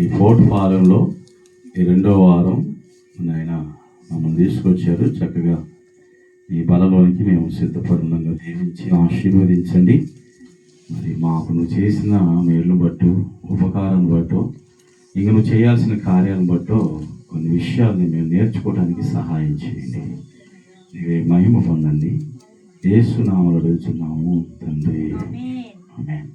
ఈ ఫోర్ట్ ఫారంలో ఈ 2వ వారం ఆయన మమ్మల్ని తీసుకొచ్చారు. చక్కగా ఈ బలలోనికి మేము సిద్ధపడున్నాగా దీవించి ఆశీర్వదించండి. మరి మాకు నువ్వు చేసిన మేలును బట్టు, ఉపకారాన్ని బట్టు, ఇంక నువ్వు చేయాల్సిన కార్యాలను బట్టో కొన్ని విషయాల్ని మేము నేర్చుకోవడానికి సహాయం చేయండి. నీవే మహిమ పొందండి. యేసు నామములో అడుగుచున్నాము తండ్రి, ఆమేన్.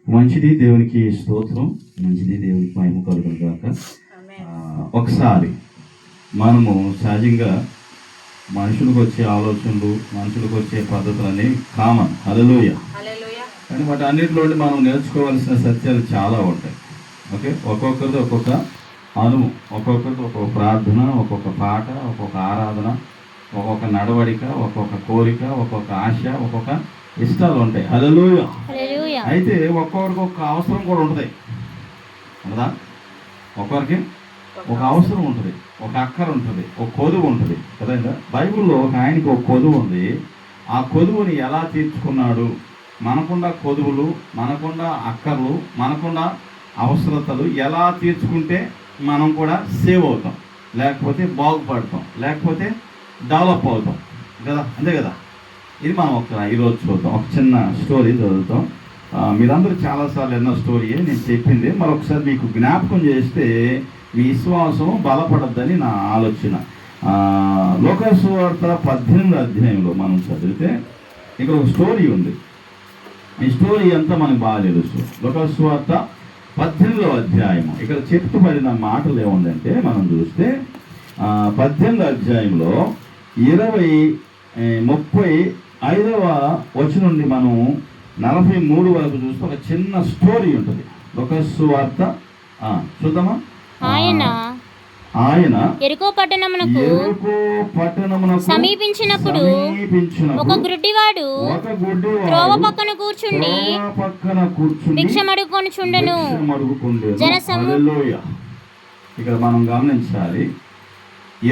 మంచిది, దేవునికి స్తోత్రం. మంచిది, దేవునికి మహిమ కలుగును గాక. ఒకసారి మనము సహజంగా మనుషులకు వచ్చే ఆలోచనలు, మనుషులకు వచ్చే పద్ధతులన్నీ కామన్. హల్లెలూయా. కానీ వాటి అన్నింటిలో మనం నేర్చుకోవాల్సిన సత్యాలు చాలా ఉంటాయి. ఓకే, ఒక్కొక్కరిది ఒక్కొక్క అనుభవం, ఒక్కొక్కరిది ఒక్కొక్క ప్రార్థన, ఒక్కొక్క పాట, ఒక్కొక్క ఆరాధన, ఒక్కొక్క నడవడిక, ఒక్కొక్క కోరిక, ఒక్కొక్క ఆశ, ఒక్కొక్క ఇష్టాలు ఉంటాయి. హల్లెలూయా. అయితే ఒక్కొక్కరికి ఒక అవసరం కూడా ఉంటుంది కదా. ఒక్కొక్కరికి ఒక అవసరం ఉంటుంది, ఒక అక్కర ఉంటుంది, ఒక కొదువు ఉంటుంది కదా. బైబిల్లో ఒక ఆయనకి ఒక కొదువు ఉంది. ఆ కొదువుని ఎలా తీర్చుకున్నాడు? మనకుండా కొదువులు, మనకుండా అక్కర్లు, మనకుండా అవసరతలు ఎలా తీర్చుకుంటే మనం కూడా సేవ్ అవుతాం, లేకపోతే బాగుపడతాం, లేకపోతే డెవలప్ అవుతాం కదా. అంతే కదా. ఇది మనం ఈరోజు చూద్దాం. ఒక చిన్న స్టోరీ చదువుతాం. మీరందరూ చాలాసార్లు ఎన్నో స్టోరీయే నేను చెప్పింది. మరొకసారి మీకు జ్ఞాపకం చేస్తే మీ విశ్వాసం బలపడద్దని నా ఆలోచన. లోకాసు సువార్త 18వ అధ్యాయంలో మనం చదివితే ఇక్కడ ఒక స్టోరీ ఉంది. ఈ స్టోరీ అంతా మనకు బాగా తెలుసు. లోకాసు సువార్త 18వ అధ్యాయము ఇక్కడ చెప్పుబడిన మాటలు ఏముందంటే మనం చూస్తే 18వ అధ్యాయంలో 35వ వచనం నుండి మనం 43 వరకు చూస్తే ఒక చిన్న స్టోరీ ఉంటుంది. లోకాసు సువార్త చూద్దామా. ఆయన యెరికో పట్టణమునకు సమీపించినప్పుడు ఒక గుడ్డివాడు త్రోవ పక్కన కూర్చుండి భిక్షమడుకొనుచుండెను. ఇక్కడ మనం గమనించాలి,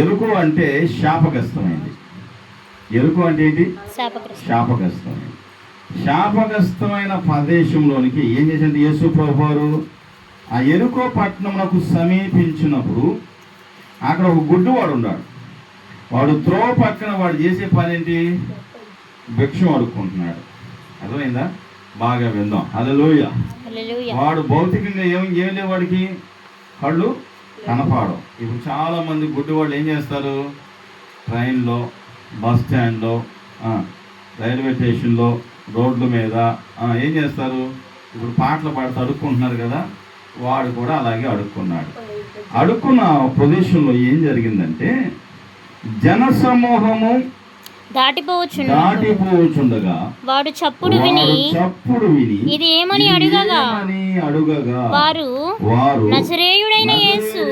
ఎరుకు అంటే శాపగ్రస్తమైంది. ఎరుకు అంటే ఏంటి? శాపగ్రస్తమైంది. శాపగ్రస్తమైన ప్రదేశంలోనికి ఏం చేసింది యేసు ప్రభువారు? ఆ యెరికో పట్టణమునకు సమీపించినప్పుడు అక్కడ ఒక గుడ్డివాడు ఉన్నాడు. వాడు త్రోవ పక్కన వాడు చేసే పని ఏంటి? భిక్షం అడుక్కుంటున్నాడు. అర్థమైందా? బాగా విందాం. హల్లెలూయా. వాడు భౌతికంగా ఏం లేవు, వాడికి కళ్ళు కనపడవు. ఇప్పుడు చాలా మంది గుడ్డివాళ్ళు ఏం చేస్తారు? ట్రైన్లో, బస్ స్టాండ్లో, రైల్వే స్టేషన్లో, రోడ్ల మీద ఏం చేస్తారు? ఇప్పుడు పాటలు పాడుతూ అడుక్కుంటున్నారు కదా. వాడు కూడా అలాగే అడుక్కున్నాడు. అడుక్కున్న ప్రదేశంలో ఏం జరిగిందంటే జన సమూహము దాటిపోవచ్చుండగా వాడు చప్పుడు విని ఇది ఏమని అడుగగా వారు నజరేయుడైన యేసు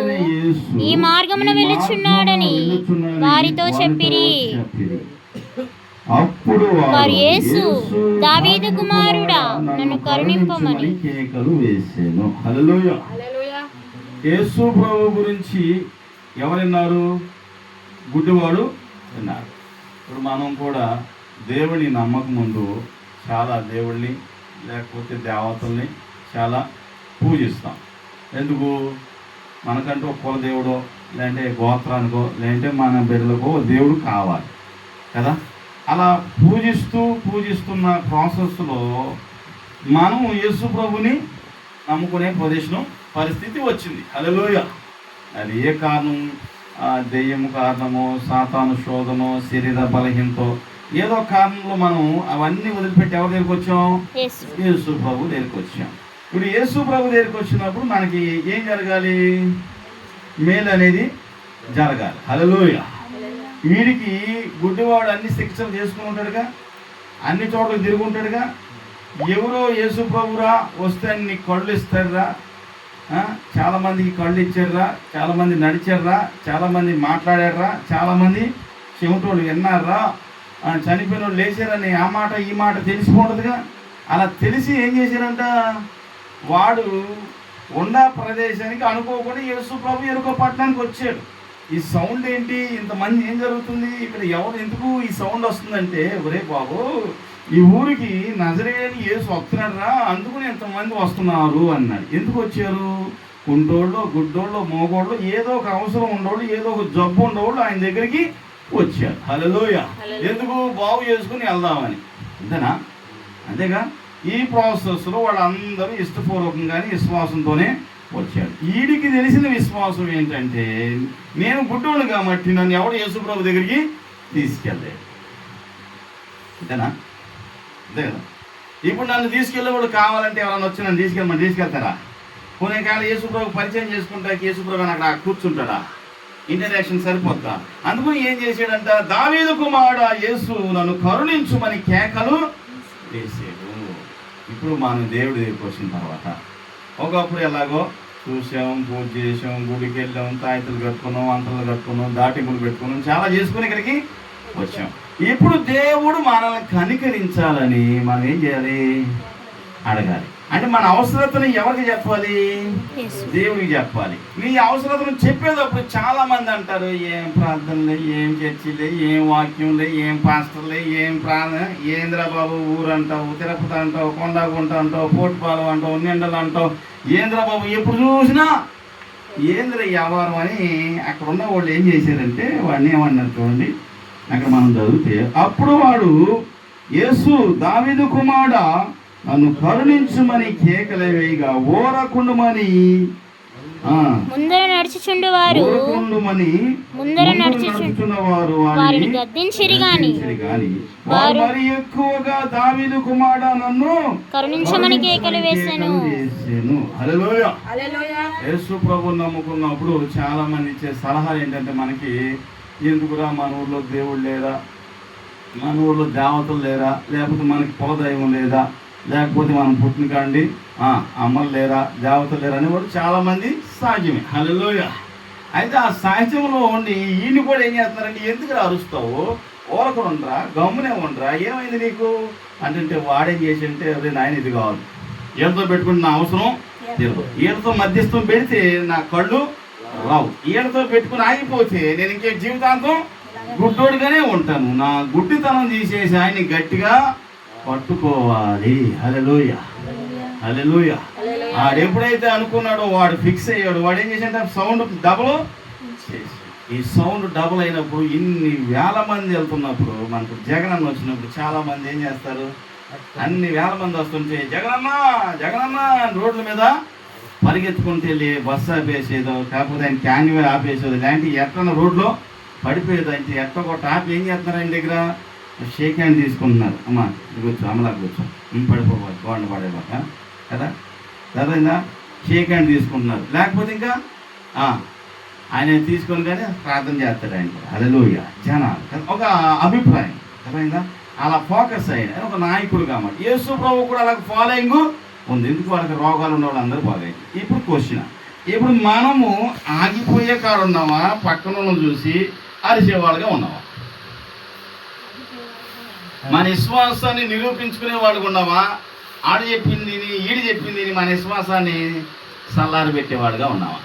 ఈ మార్గమున వెలుచున్నాడని వారితో చెప్పిరి. అప్పుడు వారు యేసు దావీదు కుమారుడా నన్ను కరుణింపమని కేకలు వేసాను. హల్లెలూయా. యేసు ప్రభు గురించి ఎవరున్నారు? గుడ్డివాడు విన్నారు. ఇప్పుడు మనం కూడా దేవుని నమ్మక ముందు చాలా దేవుళ్ళని లేకపోతే దేవతల్ని చాలా పూజిస్తాం. ఎందుకు? మనకంటూ ఒక కుల దేవుడో, లేదంటే గోత్రానికో, లేదంటే మన బిడ్డలకో దేవుడు కావాలి కదా. అలా పూజిస్తున్న ప్రాసెస్లో మనం యేసు ప్రభుని నమ్ముకునే పరిస్థితి వచ్చింది. హల్లెలూయా. అది ఏ కారణం? దెయ్యము కారణమో, సాతాను శోధనో, శరీర బలహీనతో, ఏదో కారణంలో మనం అవన్నీ వదిలిపెట్టి ఎవరి దగ్గరికి వచ్చాం? యేసు ప్రభు దగ్గరికి వచ్చాం. ఇప్పుడు యేసు ప్రభు దగ్గరికి వచ్చినప్పుడు మనకి ఏం జరగాలి? మేలు అనేది జరగాలి. హల్లెలూయా. వీడికి గుడ్డివాడు అన్ని శిక్షలు చేసుకుని ఉంటాడుగా, అన్ని చోట్ల తిరుగుంటాడుగా. ఎవరో యేసు ప్రభురా వస్తే నీకు కళ్ళు ఇస్తాడురా, చాలామందికి కళ్ళు ఇచ్చారురా, చాలామంది నడిచారురా, చాలామంది మాట్లాడారురా, చాలామంది చెవిటోళ్ళు విన్నారా, చనిపోయిన వాళ్ళు లేచారని ఆ మాట ఈ మాట తెలిసిపోతుందిగా. అలా తెలిసి ఏం చేశారంట? వాడు ఉన్న ప్రదేశానికి అనుకోకుండా యేసు ప్రభు యెరికో పట్టణానికి వచ్చాడు. ఈ సౌండ్ ఏంటి? ఇంతమంది ఏం జరుగుతుంది ఇక్కడ? ఎవరు ఎందుకు ఈ సౌండ్ వస్తుందంటే, ఒరే బాబు ఈ ఊరికి నజరేయుడైన యేసు వస్తున్నాడు రా, అందుకుని ఎంతమంది వస్తున్నారు అన్నాడు. ఎందుకు వచ్చారు? కుంటోళ్ళు, గుడ్డోళ్ళు, మోగోళ్ళు, ఏదో ఒక అవసరం ఉండేవాళ్ళు, ఏదో ఒక జబ్బు ఉండేవాళ్ళు ఆయన దగ్గరికి వచ్చారు. హల్లెలూయా. ఎందుకు? బాగు చేసుకుని వెళ్దామని. అంతేనా? అంతేగా? ఈ ప్రాసెస్లో వాళ్ళందరూ ఇష్టపూర్వకంగానే విశ్వాసంతోనే వచ్చాడు. వీడికి తెలిసిన విశ్వాసం ఏంటంటే, నేను గుడ్డోడు కాబట్టి నన్ను ఎవడు యేసుప్రభు దగ్గరికి తీసుకెళ్ళాడు. అంతేనా? అంతే కదా? ఇప్పుడు నన్ను తీసుకెళ్ళేవాడు కావాలంటే ఎవరైనా వచ్చి నన్ను తీసుకెళ్తారా? కొన్ని కాలం యేసుప్రభు పరిచయం చేసుకుంటా యేసుప్రభు అక్కడ కూర్చుంటాడా? ఇంటరాక్షన్ సరిపోతా? అందుకని ఏం చేశాడంట, దావీదు కుమారుడా యేసు నన్ను కరుణించుమని కేకలు వేసాడు. ఇప్పుడు మనం దేవుడి దగ్గరికి వచ్చిన తర్వాత ఒకప్పుడు ఎలాగో చూసాం, పూజ చేసాం, గుడికి వెళ్ళాం, తాయితులు కట్టుకున్నాం, అంతలు కట్టుకున్నాం, దాటింపులు పెట్టుకున్నాం, చాలా చేసుకుని ఇక్కడికి వచ్చాం. ఇప్పుడు దేవుడు మనల్ని కనికరించాలని మనం ఏం చేయాలి? అడగాలి. అంటే మన అవసరతను ఎవరికి చెప్పాలి? దేవుడికి చెప్పాలి. నీ అవసరతను చెప్పేటప్పుడు చాలా మంది అంటారు, ఏం ప్రార్థనలే, ఏం చర్చిలే, ఏం వాక్యంలే, ఏం పాస్టర్లే, ఏంద్రా బాబు ఊరు అంటావు, తిరుపతి అంటావు, కొండగుంట అంటావు, పోటుపాలెం అంటావు, నిండలు అంటావు, ఏంద్రా బాబు ఎప్పుడు చూసినా ఏంద్ర వ్యవహారం అని అక్కడ ఉన్న వాళ్ళు ఏం చేశారంటే వాడిని ఏమన్నారు చూడండి. అక్కడ మనం చదివితే, అప్పుడు వాడు యేసు దావీదు కుమారుడా నన్ను కరుణించుమని కేకలు వేయగా ఓరకుండుమని ముందర నడుచుచుండువారు వారిని గద్దించిరి గాని వారు మరి ఎక్కువగా దావీదు కుమారుడా నన్ను కరుణించమని కేకలు వేసాను. హల్లెలూయా. యేసు ప్రభువుని నమ్ముకున్నప్పుడు చాలా మంది ఇచ్చే సలహాలు ఏంటంటే, మనకి ఎందుకురా మన ఊర్లో దేవుడు లేరా, మన ఊర్లో దేవతలు లేరా, లేకపోతే మనకి కులదైవం లేదా, లేకపోతే మనం పుట్టిన కాండి అమ్మలు లేరా, దేవతలు లేరా అనేవాడు చాలామంది సహజమే. హల్లెలూయా. అయితే ఆ సహజంలో ఉండి ఈయన కూడా ఏం చేస్తున్నారంటే, ఎందుకు అరుస్తావు, ఓరకుడు ఉండరా, గమ్మునే ఉండరా, ఏమైంది నీకు అంటే వాడేం చేసి అంటే, అదే నాయన ఇది కావాలి, ఈడతో పెట్టుకుని నా అవసరం తీరదు, ఈడతో మధ్యస్థం పెడితే నా కళ్ళు రావు, ఈడతో పెట్టుకుని ఆగిపోతే నేను ఇంకే జీవితాంతం గుడ్డోడుగానే ఉంటాను, నా గుడ్డితనం తీసేసి ఆయన్ని గట్టిగా పట్టుకోవాలి. హల్లెలూయా. హల్లెలూయా. ఆడెప్పుడైతే అనుకున్నాడో వాడు ఫిక్స్ అయ్యాడు. వాడు ఏం చేశాడంటే సౌండ్ డబుల్ చేసి, ఈ సౌండ్ డబుల్ అయినప్పుడు ఇన్ని వేల మంది వెళ్తున్నప్పుడు, మనకు జగనన్న వచ్చినప్పుడు చాలా మంది ఏం చేస్తారు, అన్ని వేల మంది వస్తుంటే జగనన్న జగనన్న రోడ్ల మీద పరిగెత్తుకుంటూ వెళ్ళి బస్సు ఆపేసేదో, కాకపోతే ఆయన క్యాన్వే ఆపేసేదో, ఇలాంటి ఎట్లన్న రోడ్లో పడిపోయేది. అంటే ఎట్ట కొట్ట ఆపి ఏం చేస్తున్నారు, ఆయన దగ్గర షేక్ హ్యాండ్ తీసుకుంటున్నారు. అమ్మ కూర్చో, అమ్మలాగా కూర్చో, పడిపోవాలి, గోడ పడేవాక కదా కదా, షేక్ హ్యాండ్ తీసుకుంటున్నారు. లేకపోతే ఇంకా ఆయన తీసుకొని కానీ ప్రార్థన చేస్తాడు ఆయన. హల్లెలూయా. జనాలు ఒక అభిప్రాయం కదా, అలా ఫోకస్ అయిన ఒక నాయకుడు కాబట్టి యేసు ప్రభు కూడా అలా ఫాలోయింగ్ ఉంది. ఎందుకు? వాళ్ళకి రోగాలు ఉన్న వాళ్ళు అందరూ బాగాయింది. ఇప్పుడు క్వశ్చన్, ఇప్పుడు మనము ఆగిపోయే కాడ ఉన్నామా, పక్కన చూసి అరిసేవాళ్ళుగా ఉన్నామా? మన విశ్వాసాన్ని నిరూపించుకునే వాళ్ళకు ఉన్నామా? ఆడు చెప్పింది ఈడు చెప్పింది మన విశ్వాసాన్ని సల్లారి పెట్టేవాడుగా ఉన్నామా?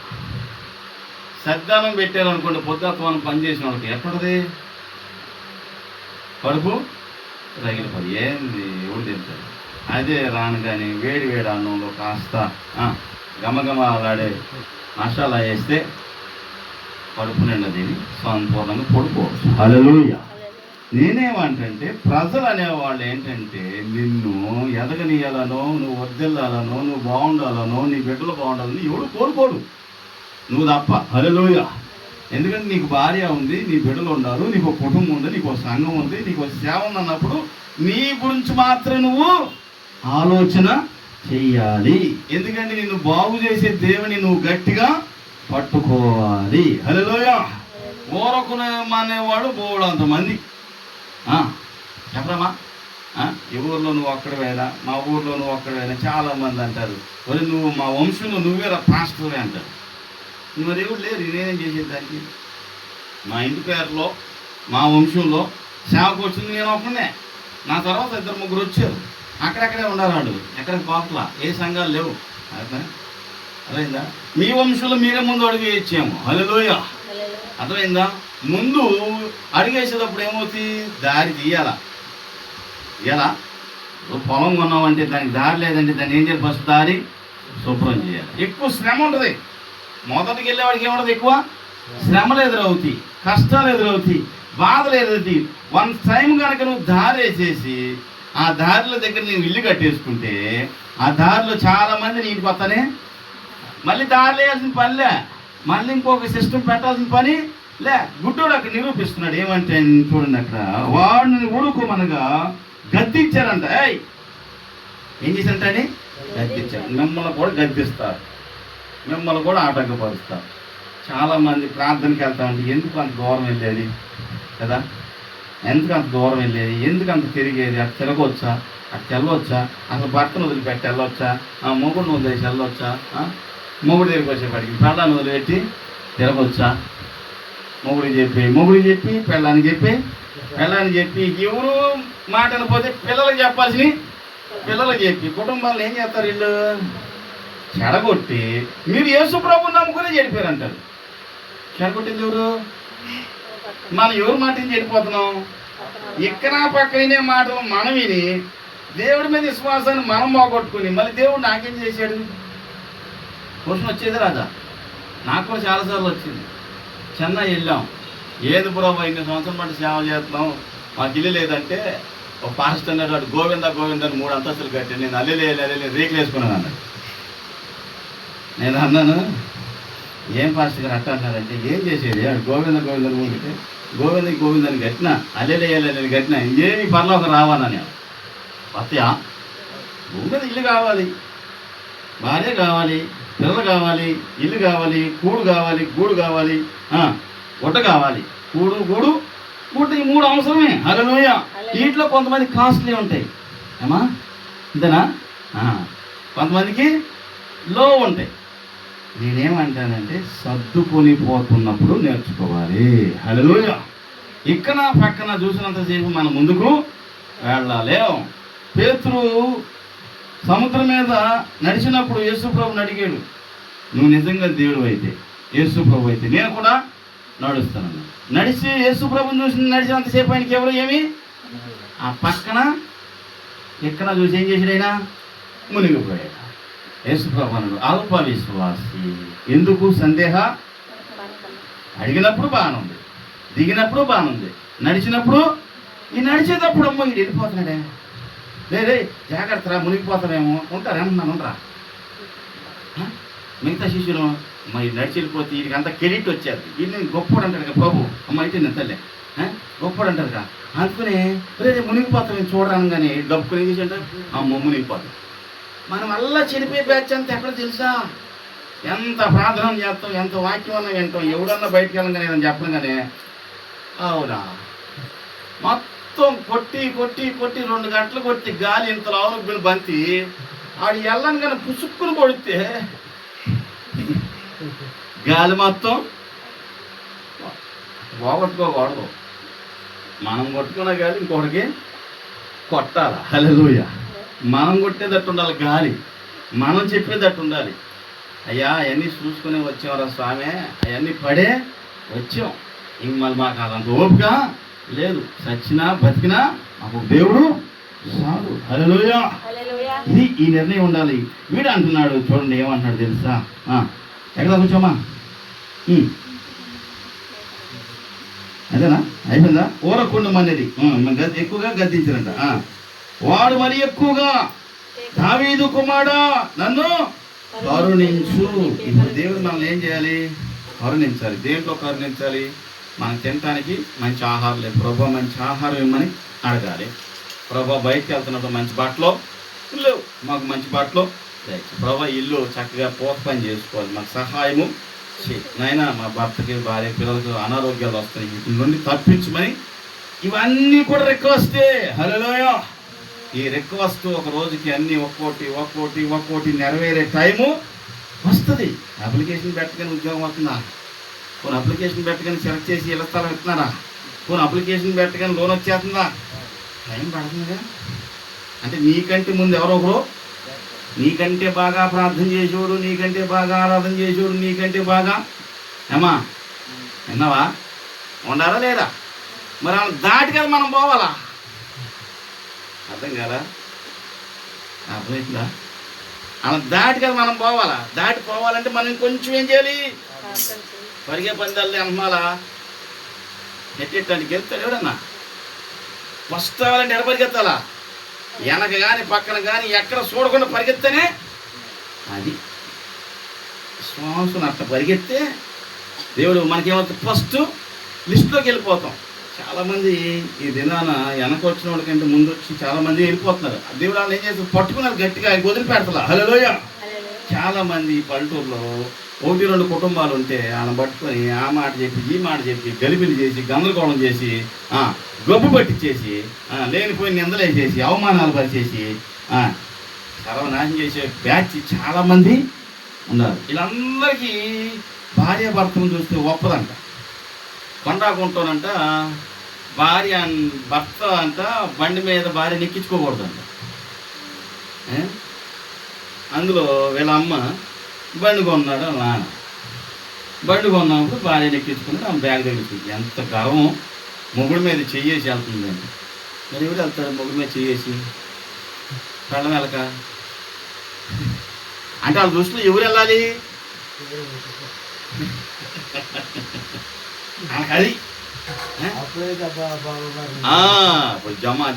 సద్దానం పెట్టారనుకోండి, పొద్దుత్వాన్ని పనిచేసిన వాళ్ళకి ఎక్కడది కడుపు రగిలిపోయి ఏంది ఎవరు తింటారు? అదే రాను కానీ వేడి వేడి అన్నంలో కాస్త గమగమలాడే మసాలా వేస్తే కడుపు నిండా తిని సంపూర్ణంగా పడుకోవచ్చు. హల్లెలూయా. నేనేమంటే, ప్రజలు అనేవాళ్ళు ఏంటంటే, నిన్ను ఎదగనీయాలనో, నువ్వు వర్ధిల్లాలనో, నువ్వు బాగుండాలనో, నీ బిడ్డలు బాగుండాలని ఎవడు కోరుకోడు, నువ్వు తప్ప. హల్లెలూయా. ఎందుకంటే నీకు భార్య ఉంది, నీ బిడ్డలు ఉండాలి, నీకు ఒక కుటుంబం ఉంది, నీకు ఒక సంఘం ఉంది, నీకు ఒక సేవ ఉంది అన్నప్పుడు నీ గురించి మాత్రం నువ్వు ఆలోచన చెయ్యాలి. ఎందుకంటే నిన్ను బాగు చేసే దేవుని నువ్వు గట్టిగా పట్టుకోవాలి. హల్లెలూయా. ఊరకునే అనేవాడు బోడు అంతమంది. చెప్పరమ్మా, ఈ ఊర్లో నువ్వు ఒక్కడివేనా, మా ఊర్లో నువ్వు ఒక్కడివేనా, చాలామంది అంటారు, మరి నువ్వు మా వంశంలో నువ్వేరా పాస్టరే అంటారు. మరి ఎవరు లేరు, నేనేం చేసేదానికి? మా ఇంటి పేరులో మా వంశంలో సేవకు వచ్చింది నేను ఒక్కనే, నా తర్వాత 2-3 వచ్చారు, అక్కడక్కడే ఉండాలి వాళ్ళు, ఎక్కడికి పోట్ల, ఏ సంఘాలు లేవు. అర్థమైందా? మీ వంశంలో మీరే ముందు అడుగు వేయచ్చేమో. హల్లెలూయా. అర్థమైందా? ముందు అడిగేసేటప్పుడు ఏమవుతుంది, దారి తీయాలా. ఎలా పొలం కొన్నామంటే దానికి దారి లేదంటే దాన్ని ఏం చేయాలి, ఫస్ట్ దారి శుభ్రం చేయాలి. ఎక్కువ శ్రమ ఉంటుంది. మొదటికి వెళ్ళేవాడికి ఏముండదు, ఎక్కువ శ్రమలు ఎదురవుతాయి, కష్టాలు ఎదురవుతాయి, బాధలు ఎదురవుతాయి. వన్ టైం కనుక నువ్వు దారి వేసేసి ఆ దారిలో దగ్గర నేను ఇల్లు కట్టేసుకుంటే ఆ దారిలో చాలామంది నీటికి వస్తానే, మళ్ళీ దారి వేయాల్సిన పనిలే, మళ్ళీ ఇంకొక సిస్టమ్ పెట్టాల్సిన పని లే. గుడ్డోడు అక్కడ నిరూపిస్తున్నాడు ఏమంటే, చూడండి అక్కడ వాడిని ఊరుకోమనగా గద్దించారంట. ఏం చేశారంటే గద్దించారు. మిమ్మల్ని కూడా గద్దిస్తారు, మిమ్మల్ని కూడా ఆటంకపరుస్తారు. చాలామంది ప్రార్థనకి వెళ్తామంటే ఎందుకు అంత దూరం వెళ్ళేది కదా, ఎందుకు అంత దూరం వెళ్ళేది, ఎందుకు అంత తిరిగేది, అటు తిరగవచ్చా, అటు వెళ్ళవచ్చా, అసలు భర్తను వదిలిపెట్టి వెళ్ళవచ్చా, మొగుడిని వదిలేసి వెళ్ళవచ్చా, మొగుడు దగ్గరికి వచ్చేప్పటికి పెళ్ళాన్ని వదిలిపెట్టి తిరగవచ్చా, మొగుడికి చెప్పి పెళ్ళానికి చెప్పి ఎవరు మాట అనిపోతే పిల్లలకు చెప్పాల్సి పిల్లలకు చెప్పి కుటుంబాలను ఏం చేస్తారు వీళ్ళు చెడగొట్టి, మీరు యేసు ప్రభువుని నమ్ముకునే చెడిపోయారంటారు. చెడగొట్టింది ఎవరు? మనం ఎవరు మాట చెడిపోతున్నాం? ఇక్కడ పక్కనే మాటలు మనం విని దేవుడి మీద విశ్వాసాన్ని మనం పోగొట్టుకుని మళ్ళీ దేవుడు నాకేం చేశాడు క్వశ్చన్ వచ్చేది రాదా? నాకు కూడా చాలాసార్లు వచ్చింది. చెన్నై వెళ్ళాం, ఏది ప్రభు ఇన్ని సంవత్సరం పాటు సేవ చేస్తున్నాం, మాకు ఇల్లు లేదంటే ఒక పాస్టర్ అన్నాడు, వాడు గోవింద అని 3 అంతస్తులు కట్టి నేను అల్లెలే రేకులు వేసుకున్నాను అన్నాడు. నేను అన్నాను, ఏం పాస్టర్ గారు అట్ట అన్నారంటే, ఏం చేసేది వాడు గోవింద ఊరికే గోవిందని కట్టినా అల్లెలేయాలని కట్టినా ఇంకేమి పర్లోకి రావాలా నేను వస్తాయా? భూమి మీద ఇల్లు కావాలి, భార్య కావాలి, పిల్లలు కావాలి, ఇల్లు కావాలి, కూడు కావాలి, గూడు కావాలి, గుడ్డ కావాలి. గూడు ఈ 3 అవసరమే. హల్లెలూయా. వీటిలో కొంతమంది కాస్ట్లీ ఉంటాయి ఏమా ఇంతేనా, కొంతమందికి లో ఉంటాయి. నేనేమంటానంటే సర్దుకొని పోతున్నప్పుడు నేర్చుకోవాలి. హల్లెలూయా. ఇక్కడ పక్కన చూసినంతసేపు మనం ముందుకు వెళ్ళాలి. పేతురు సముద్రం మీద నడిచినప్పుడు యేసు ప్రభుని అడిగాడు, నువ్వు నిజంగా దేవుడు అయితే, యేసు ప్రభు అయితే నేను కూడా నడుస్తాను. నడిచి యేసు ప్రభుని చూసి నడిచినంతసేపు ఆయనకి ఎవరు ఏమి ఆ పక్కన ఎక్కడ చూసి ఏం చేసాడు? ఆయన మునిగిపోయాడు. యేసు ప్రభు అన్నాడు, అల్ప విశ్వాసి ఎందుకు సందేహ? అడిగినప్పుడు బాగానే ఉంది, దిగినప్పుడు బాగానే ఉంది, నడిచినప్పుడు ఈ నడిచేటప్పుడు అమ్మో ఇది వెళ్ళిపోతున్నాడే, లేదే జాగ్రత్త రా మునిగిపోతామేమో, ఉంటారేమన్నాను రా. మిగతా శిష్యులు అమ్మ ఇది నడిచి వెళ్ళిపోతే వీడికి అంత క్రెడిట్ వచ్చేది, వీడిని గొప్పడు అంటాడు కదా ప్రభు, అమ్మ అయితే నేను తల్లే గొప్పడు అంటారు కదా, అందుకని రేపు మునిగిపోతామని చూడరాను కానీ డబ్బుకుని ఏం చేసి అంటారు, అమ్మ మునిగిపోతాం. మనం అలా చెడిపోయే బ్యాచ్ అంతా ఎక్కడ తెలుసా? ఎంత ప్రార్థన చేస్తాం, ఎంత వాక్యం అన్నా వింటాం, ఎవడన్నా బయటకు వెళ్ళగానే ఏదైనా చెప్పను కానీ అవునా మొత్తం కొట్టి 2 గంటలు కొట్టి గాలి ఇంత లావును బంతి ఆడు వెళ్ళను కానీ పుసుక్కుని కొడితే గాలి మొత్తం పోగొట్టుకోకూడదు. మనం కొట్టుకున్న గాలి ఇంకొకటికి కొట్టాలి. హల్లెలూయా. మనం కొట్టేటట్టు ఉండాలి గాలి, మనం చెప్పేటట్టు ఉండాలి. అయ్యా అవన్నీ చూసుకుని వచ్చామరా స్వామి, అవన్నీ పడే వచ్చాం, ఇంక మళ్ళీ మాకు అదంత ఓపిక లేదు, చచ్చినా బతికినా మాకు దేవుడు చాలు. హల్లెలూయా. ఇది ఈ నిర్ణయం ఉండాలి. వీడు అంటున్నాడు చూడండి ఏమంటున్నాడు తెలుసా? ఎక్కడ కూర్చోమా, అదేనా అయిపోయిందా? ఊరకుండం అనేది ఎక్కువగా గద్దించారంట. వాడు మరి ఎక్కువగా దావీదు కుమారుడా నన్ను కరుణించు. ఇప్పుడు దేవుడు మనల్ని ఏం చేయాలి? కరుణించాలి. దేంట్లో కరుణించాలి? మనం తినటానికి మంచి ఆహారం లేదు, ప్రభా మంచి ఆహారం ఇవ్వమని అడగాలి. ప్రభా బయటకు వెళ్తున్నప్పుడు మంచి బట్టలు లేవు, మాకు మంచి బట్టలు దయచేసి. ప్రభా ఇల్లు చక్కగా పోత పని చేసుకోవాలి, మాకు సహాయము చేయి నాయనా. మా భర్తకి భార్య పిల్లలకు అనారోగ్యాలు వస్తాయి, వీటి నుండి తప్పించమని ఇవన్నీ కూడా రిక్వెస్టే. హల్లెలూయా. ఈ రిక్వెస్ట్ ఒక రోజుకి అన్నీ ఒక్కోటి నెరవేరే టైము వస్తుంది. అప్లికేషన్ పెట్టగానే ఉద్యోగం వస్తుందా? కొన్ని అప్లికేషన్ పెట్టగానే సెలెక్ట్ చేసి ఇళ్ళ స్థలం ఇస్తున్నారా? కొన్ని అప్లికేషన్ పెట్టగానే లోన్ వచ్చేస్తుందా? టైం పడుతుందిగా. అంటే నీకంటే ముందు ఎవరో ఒకరు నీకంటే బాగా ప్రార్థన చేసేవాడు, నీకంటే బాగా ఆరాధన చేసేవాడు, నీకంటే బాగా ఏమా విన్నావా ఉండాలా లేదా? మరి వాళ్ళని దాటి కదా మనం పోవాలా? అర్థం కదా? అర్థమవుతుందా? అలా దాటి కదా మనం పోవాలా. దాటి పోవాలంటే మనం కొంచెం ఏం చేయాలి? పరిగే పందాలు అమ్మాలా ఎట్టెట్టండి గెలుతాడు ఎవడన్నా. ఫస్ట్ అవ్వాలంటే ఎడ పరిగెత్తాలా? వెనక కానీ పక్కన కానీ ఎక్కడ చూడకుండా పరిగెత్తనే అది శ్వాసను అట్లా పరిగెత్తే దేవుడు మనకేమవుతుంది? ఫస్ట్ లిస్టులోకి వెళ్ళిపోతాం. చాలామంది ఈ దినాన వెనక వచ్చిన వాళ్ళకంటే ముందు వచ్చి చాలామంది వెళ్ళిపోతున్నారు. దేవుడు వాళ్ళు ఏం చేస్తారు? పట్టుకున్నారు గట్టిగా, వదిలిపెడతలా. హల్లెలూయా. చాలామంది పల్లెటూరులో 1-2 కుటుంబాలు ఉంటే వాళ్ళని పట్టుకొని ఆ మాట చెప్పి ఈ మాట చెప్పి గలిబిలి చేసి గందరగోళం చేసి గొప్ప పట్టించేసి లేనిపోయిన నిందలేసేసి అవమానాలు పరిచేసి సర్వనాశనం చేసే బ్యాచ్ చాలామంది ఉన్నారు. వీళ్ళందరికీ భార్యాభర్తను చూస్తే ఒప్పదంట. కొండాకుంటానంట భార్య భర్త అంట బండి మీద భార్య నెక్కించుకోకూడదంట. అందులో వీళ్ళ అమ్మ బండి కొన్నాడు, నాన్న బండి కొన్నప్పుడు భార్య నెక్కించుకుని ఆమె బ్యాగ్ తగ్గుతుంది. ఎంత గర్వం! మొగుడి మీద చెయ్యేసి వెళ్తుందండి. మరి ఎవరు వెళ్తారు మొగుడి మీద చెయ్యేసి? కళ్ళం వెళ్ళక అంటే వాళ్ళ దృష్టిలో ఎవరు వెళ్ళాలి? అది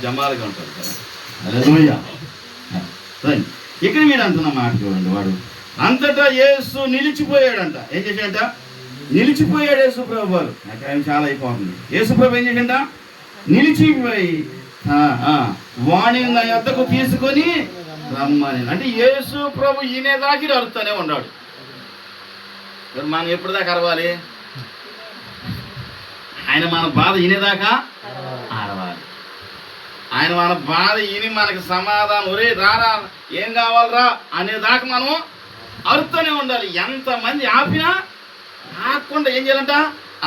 జమాలుగా ఉంటారు కదా. ఇక్కడ మీరు అంటున్న మాట చూడండి. వాడు అంతటా యేసు నిలిచిపోయాడంట. ఏం చేశాడంట? నిలిచిపోయాడు యేసు ప్రభు వారు. టైం చాలా అయిపోతుంది. యేసు ప్రభు ఏం చేశాడంట? నిలిచిపోయి వాణి నా యొద్దకు తీసుకొని రమ్మని. అంటే యేసు ప్రభు ఈయనేదాకి అరుస్తూనే ఉన్నాడు. మనం ఎప్పుడు దాకా అరవాలి? ఆయన మన బాధ ఈయనేదాకా అరవాలి. ఆయన మన బాధ ఈయన మనకి సమాధానం, ఒరే రారా ఏం కావాలరా అనేదాకా మనం అరుస్తూనే ఉండాలి. ఎంతమంది ఆపినా ఆకుండా ఏం చేయాలంట?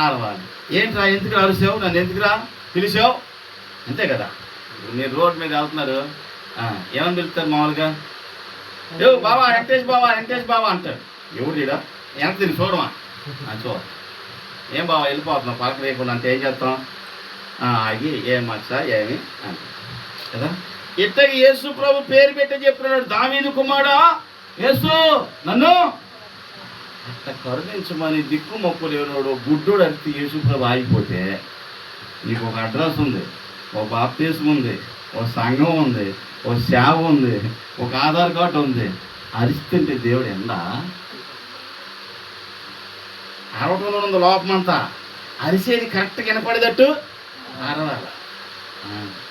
అరవాలి. ఏంట్రా ఎందుకు అరిసావు? నన్ను ఎందుకురా పిలిచావు? అంతే కదా. మీరు రోడ్డు మీద వెళ్తున్నారు, ఏమని పిలుస్తారు మామూలుగా? బావా వెంకటేష్ బావా, వెంకటేష్ బావా అంటాడు. ఎవరు తీరా వెనక తిరిగి చూడమా? చూడ. ఏం బావా వెళ్ళిపోతున్నావు పలక వేయకుండా అంటే ఏం చేస్తాం? ఆగి ఏం మచ్చా ఏమి అంటే కదా. ఇట్టకి యేసు ప్రభు పేరు పెట్టి చెప్తున్నాడు, దావీదు కుమారుడా యేసు నన్ను అట్లా కరుణించమని దిక్కు మొక్కులు ఎవరోడు గుడ్డోడు అడిగితే యేసు ప్రభు ఆగిపోతే నీకు ఒక అడ్రస్ ఉంది, ఒక బాప్తిసం ఉంది, ఒక సంఘం ఉంది, ఒక సేవ ఉంది, ఒక ఆధార్ కార్డు ఉంది. అరిస్తుంటే దేవుడు ఎందా అరవటంలో ఉంది లోపమంతా. అరిసేది కరెక్ట్గా వినపడేటట్టు అరవాలి.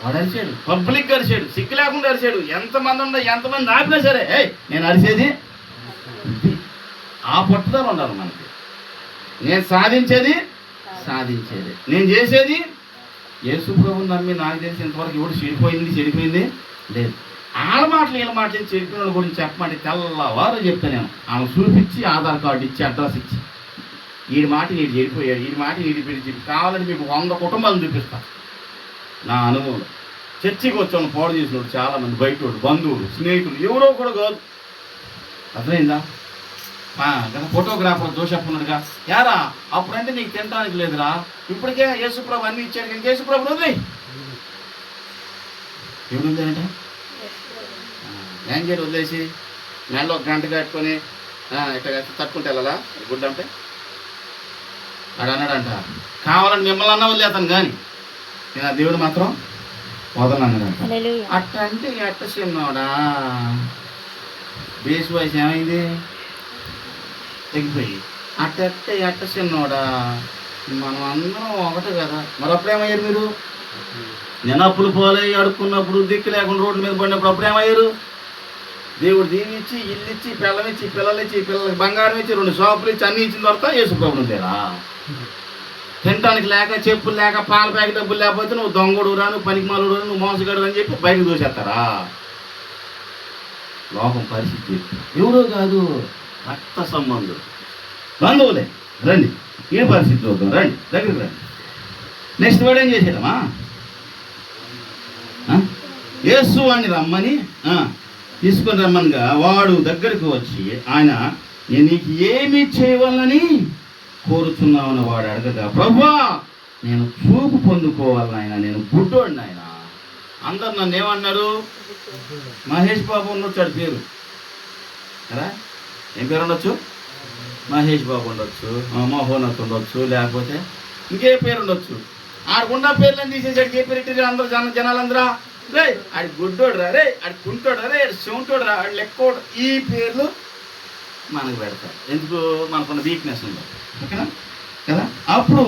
వాడు అరిచాడు, పబ్లిక్ అరిచాడు, సిగ్గు లేకుండా అరిచాడు. ఎంతమంది ఉండ ఎంతమంది ఆపినా సరే నేను అరిసేది ఆ పట్టుదల ఉండాలి మనకి. నేను సాధించేది నేను చేసేది. యేసు ప్రభువుని నమ్మి నాకు తెలిసి ఇంతవరకు ఎవడు చెడిపోయింది లేదు. ఆడ మాటలు వీళ్ళ మాటలు చెడిపోయిన వాళ్ళ గురించి చెప్పమంటే తెల్లవారు చెప్తాను నేను. ఆమె చూపించి ఆధార్ కార్డు ఇచ్చి అడ్రస్ ఇచ్చి వీడి మాట నీడు చెడిపోయాడు, వీడి మాట నీడు పిలిచి కావాలని మీకు 100 కుటుంబాలను చూపిస్తాను నా అనుభవంలో. చర్చికి వచ్చాను పాడు చేసినోడు చాలామంది, బయటోడు బంధువులు స్నేహితులు ఎవరో కూడా కాదు. అర్థమైందా? కదా ఫోటోగ్రాఫర్ జోషప్పున్నాడుగా, యారా అప్పుడంటే నీకు తినడానికి లేదురా, ఇప్పటికే యేసుప్రభు అన్నీ ఇచ్చాడు కానీ యేసుప్రభు వదిలే ఎవడు అంటే ఏం చేయాలి? వదిలేసి నెలలో 1 గంట కట్టుకొని ఇట్లా తట్టుకుంటే వెళ్ళాలా గుడ్డ అంటే ఆడు అన్నాడంట, కావాలని మిమ్మల్ని అన్నా వదిలేతాను కానీ నేను ఆ దేవుడు మాత్రం వదలన్నాడంట. అట్ట అంటే ఎట్ట చిన్నోడా బేస్ వయసు ఏమైంది తెగిపోయి ఎట్ట చిన్నోడా మనం అందరం ఒకటే కదా. మరి అప్పుడేమయ్యారు మీరు? నేను అప్పులు పోలే అడుక్కున్నప్పుడు దిక్కు లేకుండా రోడ్ల మీద పడినప్పుడు అప్పుడేమయ్యారు? దేవుడు దీన్ని ఇచ్చి ఇల్లు ఇచ్చి పిల్లనిచ్చి పిల్లలకి బంగారం ఇచ్చి 2 షాపులు ఇచ్చి అన్నీ ఇచ్చిన తర్వాత యేసుప్రభుని లేరా? తినడానికి లేక చెప్పులు లేక పాల ప్యాకెట్ డబ్బులు లేకపోతే నువ్వు దొంగడు రా, నువ్వు పనికి మాలుడు రా, నువ్వు మోసగాడు అని చెప్పి బయటకు దూసేస్తారా? లోకం పరిస్థితి ఎవరో కాదు, రక్త సంబంధులు బంధువులే. రండి ఏ పరిస్థితి చూద్దాం, రండి దగ్గరికి రండి. నెక్స్ట్ వాడు ఏం చేసేటమా? యేసు వాడిని రమ్మని తీసుకొని రమ్మనిగా వాడు దగ్గరికి వచ్చి ఆయన నేను నీకు ఏమి చేయవాలని కోరుచున్నామని వాడు అడగగా, ప్రభువా నేను చూపు పొందుకోవాలని ఆయన, నేను గుడ్డోడిని ఆయన. అందరు నన్ను ఏమన్నారు? మహేష్ బాబు ఉన్నొచ్చాడు పేరు. కదా. ఏం పేరు ఉండొచ్చు? మహేష్ బాబు ఉండొచ్చు, మోహనత్ ఉండొచ్చు, లేకపోతే ఇంకే పేరు ఉండొచ్చు. ఆడుకున్న పేర్లను తీసేసాడు. ఏ పేరు పెట్టారు అందరూ జనాలందరూ? రే ఆడి గుడ్డోడు రా, రే ఆడి కుంటోడు రా, రే చెవుంటోడు రా, ఆడి లెక్కోడు. ఈ పేర్లు మనకు పెడతారు. ఎందుకు? మనకున్న వీక్నెస్ ఉంది, ఓకేనా కదా. అప్పుడు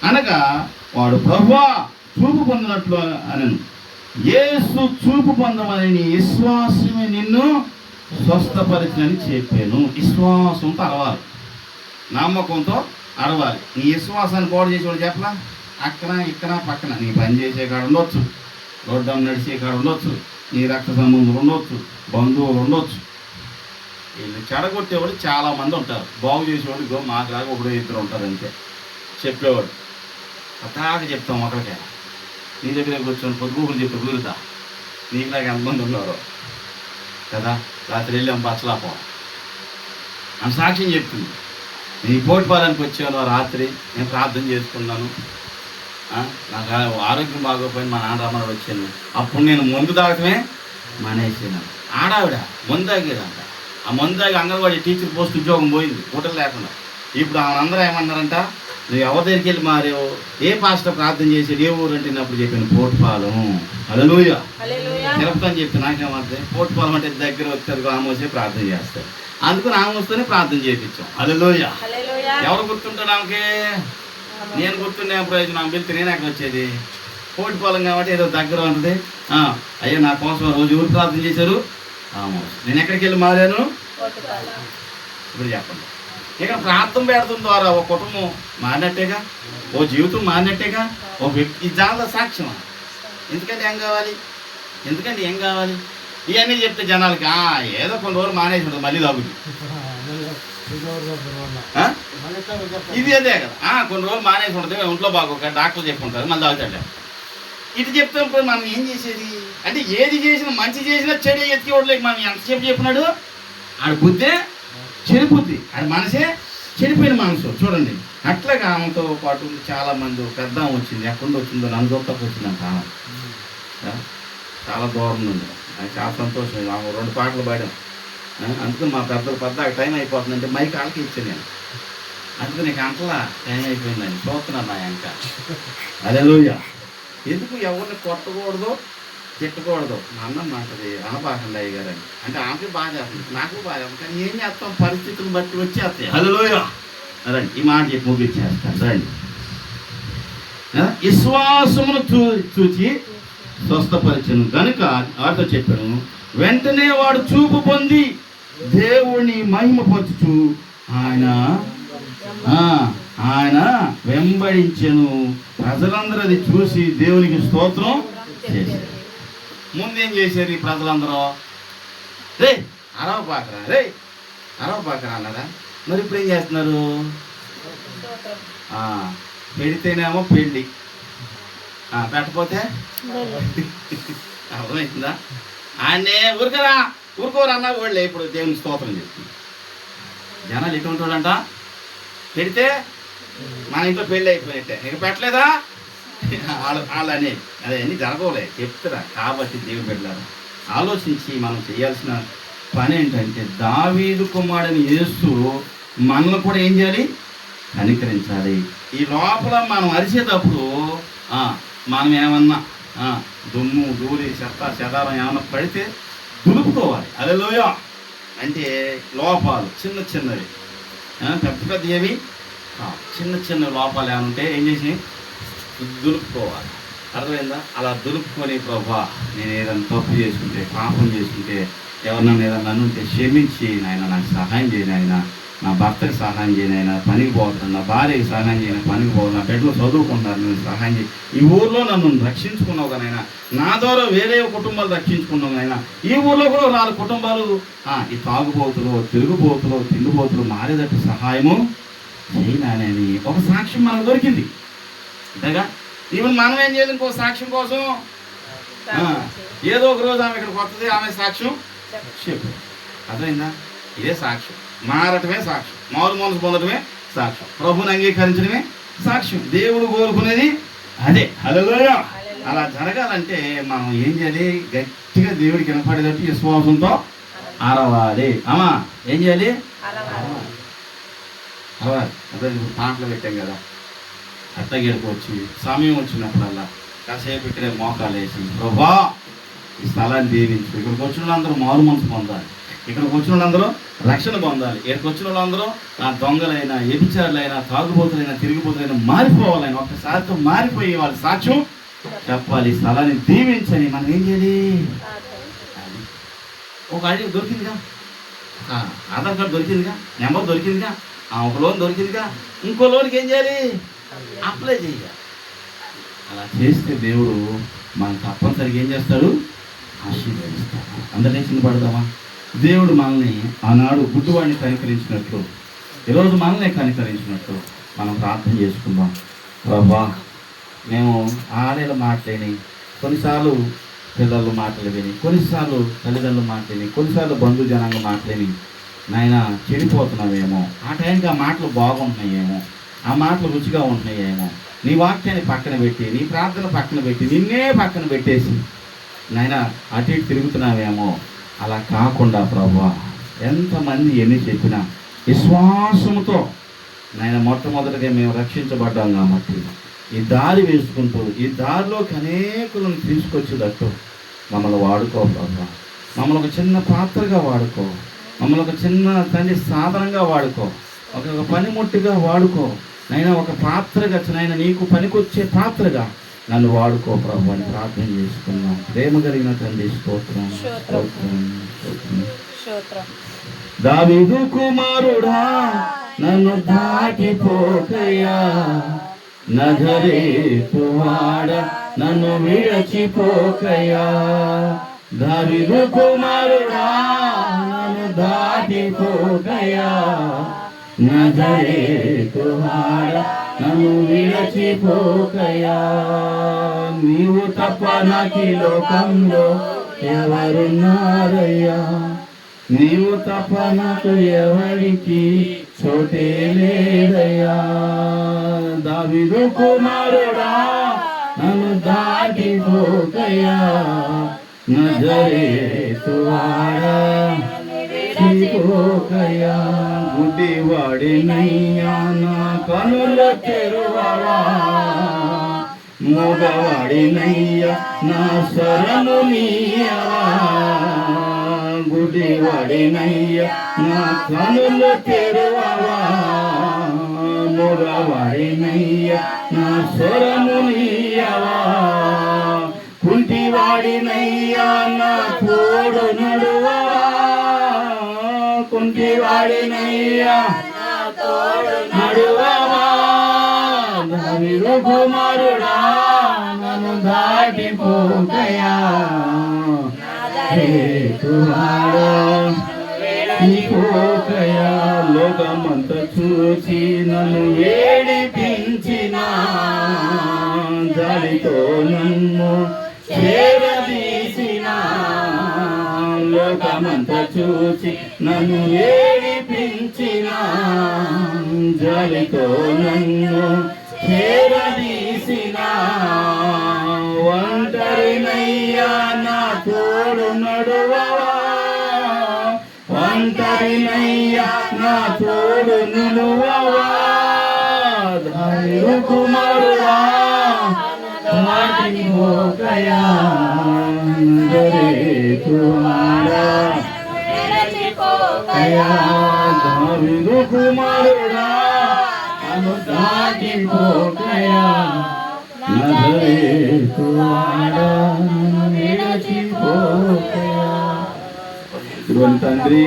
అనగా వాడు ప్రభువా చూపు పొందినట్లు అనను. యేసు చూపు పొందమని నీ విశ్వాసమే నిన్ను స్వస్థపరిచినని చెప్పాను. విశ్వాసంతో అరవాలి, నమ్మకంతో అరవాలి. నీ విశ్వాసాన్ని పాడు చేసేవాడు చెప్పలా? అక్కడ ఇక్కడ పక్కన నీ పని చేసే కాడ ఉండొచ్చు, రోడ్డు నడిచే కాడ ఉండొచ్చు, నీ రక్త సంబంధులు ఉండొచ్చు, బంధువులు ఉండొచ్చు. వీళ్ళు చెడగొట్టేవాడు చాలామంది ఉంటారు. బాగు చేసేవాడు ఇగో మాకులాగా ఒకడో ఇద్దరు ఉంటారు అంతే. చెప్పేవాడు అతాగా చెప్తాం ఒకరికే. నీ దగ్గర కూర్చొని పొద్దుగూకులు చెప్తే కుదురుతా? నీకులాగా ఎంతమంది ఉన్నారు కదా. రాత్రి వెళ్ళాం బచ్చలాపో అని సాక్ష్యం చెప్తుంది. నేను పోటీపాదానికి వచ్చాను రాత్రి, నేను ప్రార్థన చేసుకున్నాను, నాకు ఆరోగ్యం బాగోపోయింది, మా నాన్న రమ్మని వచ్చాను. అప్పుడు నేను మందు తాగటమే మానేసాను. ఆడావిడ మందు తాగేదంట. ఆ మందు తాగి అంగన్వాడీ టీచర్ పోస్ట్ ఉద్యోగం పోయింది హోటల్ లేకుండా. ఇప్పుడు అందరూ ఏమన్నారంట, నువ్వు ఎవరి దగ్గరికి వెళ్ళి మారేవు, ఏ పాస్టర్ ప్రార్థన చేసేది, ఏ ఊరు అంటే అప్పుడు చెప్పాను పోటుపాలెం. హల్లెలూయా. తిరుపతి అని చెప్పి నాకేమవుతుంది, పోటుపాలెం అంటే దగ్గర వచ్చారు, ఆమోసే ప్రార్థన చేస్తారు. అందుకని ఆమోస్తోనే ప్రార్థన చేయించాం. హల్లెలూయా. ఎవరు గుర్తుంటాడు ఆమెకి? నేను గుర్తుండే ప్రయోజనం. వెళ్తే నేను ఎక్కడ వచ్చేది? పోటుపాలెం కాబట్టి ఏదో దగ్గర ఉంటుంది. అయ్యో నా కోసం రోజు ఊరు ప్రార్థన చేశారు ఆమోస్. నేను ఎక్కడికి వెళ్ళి మారాను? ఇప్పుడు చెప్పండి. ఇక్కడ ప్రార్థన పెడతం ద్వారా ఒక కుటుంబం మారినట్టేగా, ఓ జీవితం మారినట్టేగా, ఓ వ్యక్తి. ఇది చాలా సాక్ష్యం. ఎందుకంటే ఏం కావాలి ఇవన్నీ చెప్తే జనాలకి ఏదో కొన్ని రోజులు మానేసి ఉంటుంది, మళ్ళీ తగ్గుతుంది. ఇది అదే కదా, కొన్ని రోజులు మానేసి ఉంటుంది, ఒంట్లో బాగోక డాక్టర్ చెప్పుకుంటారు, మళ్ళీ తాగుతాడు. ఇటు చెప్తే మనం ఏం చేసేది అంటే, ఏది చేసినా మంచి చేసినా చెడు ఎత్తి ఓడలేక మనం ఎంతసేపు చెప్పినాడు. ఆడ బుద్ధే చెడిపోద్ది, ఆడ మనసే చెడిపోయిన మనసు. చూడండి, అట్లాగా ఆమెతో పాటు చాలామంది పెద్ద వచ్చింది. ఎక్కడ వచ్చిందో నన్ను దూతకు వచ్చిందంట. చాలా దూరం నుండి. నాకు చాలా సంతోషం. ఆమె 2 పాటలు పాడాం. అందుకని మా పెద్ద టైం అయిపోతుందంటే మైక్ వాళ్ళకి ఇచ్చాను నేను. అందుకని నీకు అంటలా టైం అయిపోయిందని చూస్తున్నాను నా వెనక. హల్లెలూయా. ఎందుకు ఎవరిని కొట్టకూడదు, తిట్టకూడదు. మా అన్నం మాటది అనబాకండి అయ్య గారు అని. అంటే ఆమెకి బాధ అవుతుంది, నాకు బాధ అవుతుంది. కానీ ఏం చేస్తాం, పరిస్థితులను బట్టి వచ్చేస్తాయి. హల్లెలూయా. రండి, ఈ మాట చెప్పి ముగించేస్తాను. రండి. విశ్వాసమును చూచి స్వస్థపరిచను కనుక వారితో చెప్పాను. వెంటనే వాడు చూపు పొంది దేవుని మహిమపరచుచు ఆయన వెంబడించెను. ప్రజలందరూ అది చూసి దేవునికి స్తోత్రం చేశారు. ముందేం చేశారు ఈ ప్రజలందరూ? రే అరవపాకరా అన్నారా? మరి ఇప్పుడు ఏం చేస్తున్నారు? పెడితేనేమో పెళ్ళి, పెట్టకపోతే అర్థమవుతుందా? ఆయన్నే ఊరుకోరు అన్న వాళ్ళే ఇప్పుడు దేవుని స్తోత్రం చేస్తుంది. జనాలు ఎటువంటి వాళ్ళంట, పెడితే మన ఇంట్లో పెళ్ళి అయిపోయినట్టే, ఇక పెట్టలేదా వాళ్ళు అనేది. అదే అన్నీ జరగలే చెప్తారా. కాబట్టి దేవుని పెట్టారు. ఆలోచించి మనం చేయాల్సిన పని ఏంటంటే, దావీదు కుమారుని యేసు మనల్ని కూడా ఏం చేయాలి? కనికరించాలి. ఈ లోపల మనం అరిచేటప్పుడు మనం ఏమన్నా దుమ్ము ధూళి చెత్త చెదారం ఏమన్నా పడితే దులుపుకోవాలి. హల్లెలూయా. అంటే లోపాలు చిన్నవి, పెద్ద ఏవి చిన్న లోపాలు ఏమంటే ఏం చేసి దులుపుకోవాలి. అర్థమైందా? అలా దులుపుకొని ప్రభా నేను ఏదైనా తప్పు చేసుకుంటే, పాపం చేసుకుంటే, ఎవరినైనా ఏదన్నా ఉంటే క్షమించి నాయన నాకు సహాయం చేయను. ఆయన నా భర్తకి సహాయం చేయను, ఆయన పనికి పోతున్నాను, నా భార్యకి సహాయం చేయను, పనికి పోదు, నా బిడ్డలు చదువుకుంటారు, నేను సహాయం చేయి. ఈ ఊర్లో నన్ను రక్షించుకున్నావు కానీ నా ద్వారా వేరే కుటుంబాలు రక్షించుకున్నావు ఆయన. ఈ ఊర్లో కూడా 4 కుటుంబాలు ఈ తాగుబోతులు, తిరుగుబోతులు, తిండిబోతులు మారేటట్టు సహాయము చేయనని ఒక సాక్ష్యం మనకు దొరికింది. అంతేగా. ఈవెన్ మనం ఏం చేయాలి? ఇంకో సాక్ష్యం కోసం ఏదో ఒక రోజు ఆమె ఇక్కడికి వస్తుంది, ఆమె సాక్ష్యం చెప్పు. అర్థమైందా? ఇదే సాక్ష్యం. మారటమే సాక్ష్యం, మారు మనసు పొందడమే సాక్ష్యం, ప్రభుని అంగీకరించడమే సాక్ష్యం. దేవుడు కోరుకునేది అదే. హల్లెలూయా. అలా జరగాలంటే మనం ఏం చేయాలి? గట్టిగా దేవుడికి వినపడేటట్టు విశ్వాసంతో అరవాలి. అమ్మా ఏం చేయాలి? అరవాలి. అదే ఇప్పుడు పాటలు పెట్టాం కదా, అట్టగేడుకు వచ్చి సమయం వచ్చినప్పుడల్లా కాసేపు ఇక్కడే మోకాలు వేసి ప్రభా ఈ స్థలాన్ని దీవించు. ఇక్కడికి వచ్చిన వాళ్ళందరూ మారు మనసు పొందాలి, ఇక్కడికి వచ్చిన వాళ్ళందరూ రక్షణ పొందాలి, ఇక్కడికి వచ్చిన వాళ్ళందరూ ఆ దొంగలైనా వ్యభిచారులైనా తాగుబోతులైనా తిరిగిపోతులైనా మారిపోవాలని ఒక్కసారితో మారిపోయి వాళ్ళ సాక్ష్యం చెప్పాలి. ఈ స్థలాన్ని దీవించని మనం ఏం చేయాలి? ఒక ఐడి దొరికిందిగా, ఆధార్ కార్డు దొరికిందిగా, నెంబర్ దొరికిందిగా, ఒక లోన్ దొరికిందిగా, ఇంకో లోన్కి ఏం చేయాలి? అప్లై చేయాలి. అలా చేస్తే దేవుడు మనం తప్పనిసరిగా ఏం చేస్తాడు? ఆశీర్వదిస్తాడు. అందరినీ చిన్న పడదామా? దేవుడు మనల్ని ఆనాడు గుడ్డివాడిని కనికరించినట్లు ఈరోజు మనల్ని కనికరించినట్లు మనం ప్రార్థన చేసుకుందాం. ప్రభా మేము ఆడేళ్ళ మాటలేని, కొన్నిసార్లు పిల్లలు మాటలు విని, కొన్నిసార్లు తల్లిదండ్రులు మాటలేని, కొన్నిసార్లు బంధు జనాంగ మాటలేని నాయన చెడిపోతున్నావేమో, ఆ టైంకి ఆ మాటలు బాగుంటున్నాయేమో, ఆ మాటలు రుచిగా ఉంటున్నాయేమో, నీ వాక్యాన్ని పక్కన పెట్టి, నీ ప్రార్థన పక్కన పెట్టి, నిన్నే పక్కన పెట్టేసి నాయన అటు ఇటు తిరుగుతున్నావేమో. అలా కాకుండా ప్రభువా ఎంతమంది ఎన్ని చెప్పినా విశ్వాసంతో నాయన మొట్టమొదటిగా మేము రక్షించబడ్డాం కాబట్టి ఈ దారి వేసుకుంటూ ఈ దారిలోకి అనేకులను తీసుకొచ్చేటట్టు మమ్మల్ని వాడుకో ప్రభువా. మమ్మల్ని ఒక చిన్న పాత్రగా వాడుకో, మమ్మల్ని ఒక చిన్న తండ్రి సాధనంగా వాడుకో, ఒక పనిముట్టుగా వాడుకో నైనా, ఒక పాత్రగా నైనా నీకు పనికొచ్చే పాత్రగా నన్ను వాడుకో ప్రభు అని ప్రార్థన చేసుకున్నాం. ప్రేమ కలిగిన తండ్రి స్తోత్రం. దావీదు కుమారుడా నన్ను దాటిపోకయ్యా, నజరేతు వాడ నన్ను విడచిపోకయ్యా. దావీదు కుమారుడా నన్ను దాటిపోకయ్యా, నజరేతు వాడ నన్ను విడచిపోకయ్యా. నీవు తప్ప నాకు లోకంలో ఎవరున్నారయ్యా, నీవు తప్ప నాకు ఎవరికి చోటే లేదయ్యా. దావీదు కుమారుడా నన్ను దాటిపోకయ్యా, నజరేతు వాడా పోకయ్యా. గుడ్డివాడినయ్యా నా కనుల తెరువవా, మూగవాడినయ్యా నా శరణు నీయవా. గుడ్డివాడినయ్యా నా కనుల తెరువవా, మూగవాడినయ్యా నా శరణు నీయవా. కుంటివాడినయ్యా నా తోడు నడువా, కుంటివాడినయ్యా నా తోడు నడువవా. దావీదు కుమారుడా నన్ను దాటిపోకయ్యా, నజరేతు వాడా పోకయ్యా. లోకమంతా చూచి నన్ను ఏడిపించిన, జాలితో నన్ను చేరదీసిన. లోకమంతా చూచి నన్ను ఏడిపించిన, జాలితో నన్ను చేరదీసిన. ఒంటరినయ్యా నా తోడు నడువవా, ఒంటరినయ్యా నా తోడు నిలువవా. దావీదు కుమారుడా దాటిపోకయ్యా, నజరేతు వాడా విడచిపోకయ్యా. దావీదు కుమారుడా నన్ను దాటిపోకయ్యా, నజరేతు వాడా విడచిపోకయ్యా. తండ్రి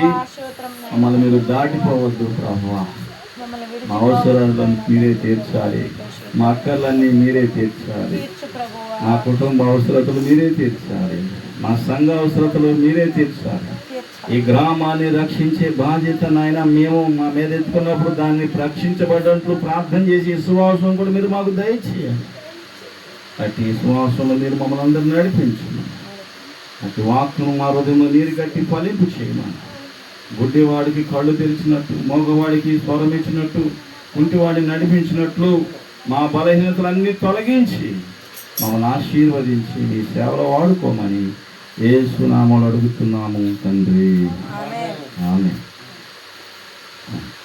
మమ్మల్ని మీరు దాటిపోవద్దు ప్రభువా. మా అవసరాలను మీరే తీర్చాలి, మా అక్కర్లన్నీ మీరే తీర్చాలి, మా కుటుంబ అవసరతలు మీరే తీర్చాలి, మా సంఘ అవసరతలు మీరే తీర్చాలి. ఈ గ్రామాన్ని రక్షించే బాధ్యత నాయన మేము మా మీద ఎత్తుకున్నప్పుడు దాన్ని రక్షించబడ్డట్లు ప్రార్థన చేసి విశ్వాసం కూడా మీరు మాకు దయచేయాలి. అటు విశ్వాసంలో మీరు మమ్మల్ని అందరూ నడిపించండి. అటు వాక్కును మా హృదయంలో నీరు కట్టి ఫలింపు చేయమని. గుడ్డివాడికి కళ్ళు తెరిచినట్టు, మోగవాడికి స్వరం ఇచ్చినట్టు, కుంటివాడిని నడిపించినట్లు మా బలహీనతలన్నీ తొలగించి మమ్మల్ని ఆశీర్వదించి మీ సేవలో వాడుకోమని యేసు నామములో అడుగుతున్నాము తండ్రి. ఆమేన్.